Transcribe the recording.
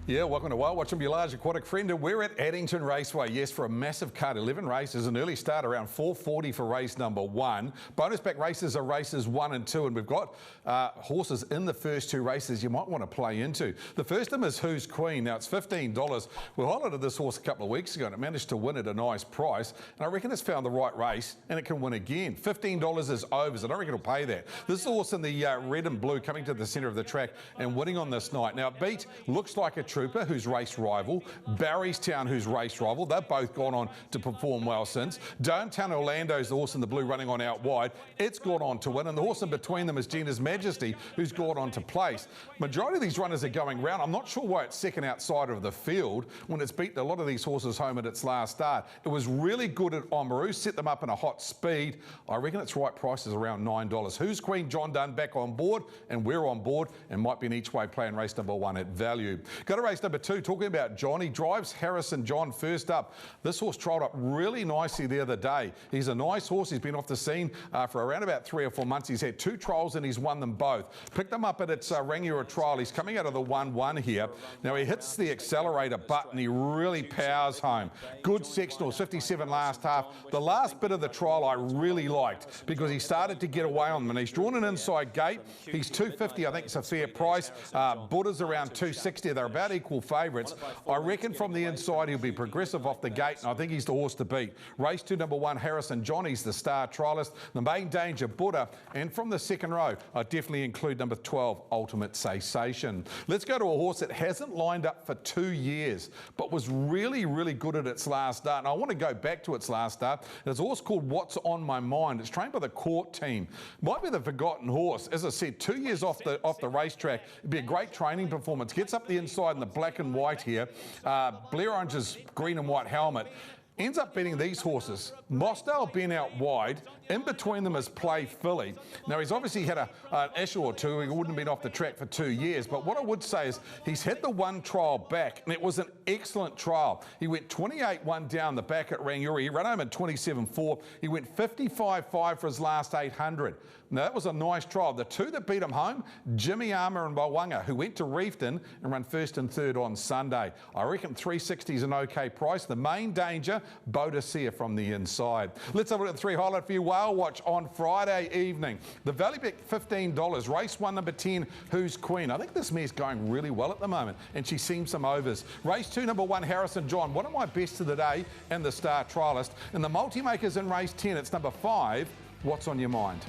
Yeah, welcome to Whale Watching, your large aquatic friend. We're at Addington Raceway, yes, for a massive card. 11 races, an early start around 4:40 for race number 1. Bonus back races are races 1 and 2, and we've got horses in the first 2 races you might want to play into. The first of them is Who's Queen. Now, it's $15. We highlighted this horse a couple of weeks ago, and it managed to win at a nice price, and I reckon it's found the right race, and it can win again. $15 is overs. I don't reckon it'll pay that. This is a horse in the red and blue coming to the centre of the track and winning on this night. Now, it beat Looks Like a Trooper, who's race rival, Barrystown, who's race rival. They've both gone on to perform well since. Downtown Orlando's the horse in the blue running on out wide. It's gone on to win, and the horse in between them is Gina's Majesty, who's gone on to place. Majority of these runners are going round. I'm not sure why it's second outside of the field when it's beaten a lot of these horses home at its last start. It was really good at Oamaru, set them up in a hot speed. I reckon its right price is around $9. Who's Queen, John Dunn back on board, and we're on board, and might be an each way play in race number 1 at value. Go to race number 2, talking about John. He drives Harrison John first up. This horse trialled up really nicely the other day. He's a nice horse. He's been off the scene for around about 3 or 4 months. He's had 2 trials and he's won them both. Picked them up at its Rangiora trial. He's coming out of the 1-1 here. Now he hits the accelerator button. He really powers home. Good sectionals, 57 last half. The last bit of the trial I really liked because he started to get away on them, and he's drawn an inside gate. He's $250. I think it's a fair price. Buddha's around $260. They're about equal favourites. I reckon from the inside he'll be progressive off the gate, and I think he's the horse to beat. Race 2, number 1, Harrison John. He's the star trialist. The main danger, Buddha. And from the second row, I definitely include number 12, Ultimate Sensation. Let's go to a horse that hasn't lined up for 2 years, but was really, really good at its last start. And I want to go back to its last start. There's a horse called What's On My Mind. It's trained by the Court team. Might be the forgotten horse. As I said, 2 years off the racetrack. It'd be a great training performance. Gets up the inside in the black and white here. Blair Orange's green and white helmet. Ends up beating these horses. Mossdale being out wide. In between them is Play Philly. Now, he's obviously had an issue or two. He wouldn't have been off the track for 2 years. But what I would say is he's had the 1 trial back, and it was an excellent trial. He went 28-1 down the back at Rangiora. He ran home in 27-4. He went 55-5 for his last 800. Now, that was a nice trial. The 2 that beat him home, Jimmy Armour and Bawanga, who went to Reefton and ran 1st and 3rd on Sunday. I reckon $360 is an okay price. The main danger, Bodicea from the inside. Let's have a look at the 3 highlight for you. Whale Watch on Friday evening. The value bet $15. Race 1, number 10, Who's Queen. I think this mare's going really well at the moment, and she's seen some overs. Race 2, number 1, Harrison John. One of my best of the day and the star trialist. And the multi-makers in race 10, it's number 5, What's On Your Mind.